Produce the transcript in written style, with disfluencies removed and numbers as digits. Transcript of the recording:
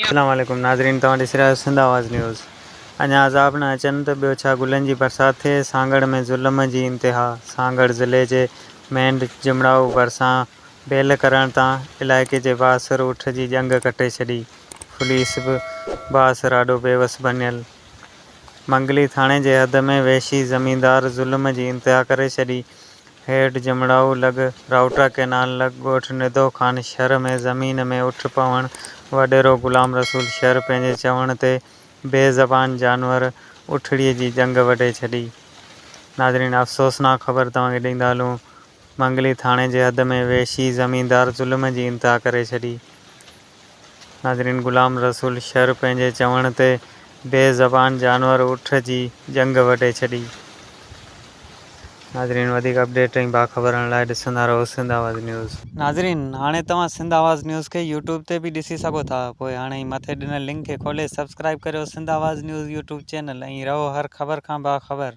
अस्सलाम वालेकुम नाज़रीन, तव्हां ॾिसी रहिया सिंध आवाज़ न्यूज़। अञा अज़ाब न अचनि त ॿियो छा गुलनि जी बरसाति थिए। सांगड़ में ज़ुल्म जी इंतिहा। सांगड़ ज़िले जे मेंढ जिमड़ाऊ भरिसां बेल करण तां इलाइक़े जे बासिर उठ जी जंग कटे छॾी। पुलिस बि बासिर ॾाढो बेवस बणियल। मंगली थाणे जे हद में वहशी ज़मींदार ज़ुल्म जी इंतिहा करे छॾी। हेठ जिमड़ाऊ लॻ राउटा कैनाल लॻ ॻोठ निदो ख़ान शहर में ज़मीन में उठ पवण वॾेरो गुलाम रसूल शहर पंहिंजे चवण ते बेज़बान जानवर उठड़ीअ जी जंग वढे छॾी। नाज़रीन, अफ़सोसनाक ख़बर तव्हांखे ॾींदा हलूं। मंगली थाणे जे हद में वहशी ज़मींदार ज़ुल्म जी इंतिहा करे छॾी। नाज़रीन, गुलाम रसूल शहर पंहिंजे चवण ते बेज़बान जानवर उठ जी जंग वढे छॾी। नाज़रीन, वधीक अपडेट ऐं बाख़बरनि लाइ ॾिसंदा रहो सिंध आवाज़ न्यूज़। नाज़रीन, हाणे तव्हां सिंध आवाज़ न्यूज़ खे यूट्यूब ते बि ॾिसी सघो था। पोइ हाणे मथे ॾिनल लिंक खे खोले सब्सक्राइब करियो सिंध आवाज़ न्यूज़ यूट्यूब चैनल ऐं रहो हर ख़बर खां बाख़बर।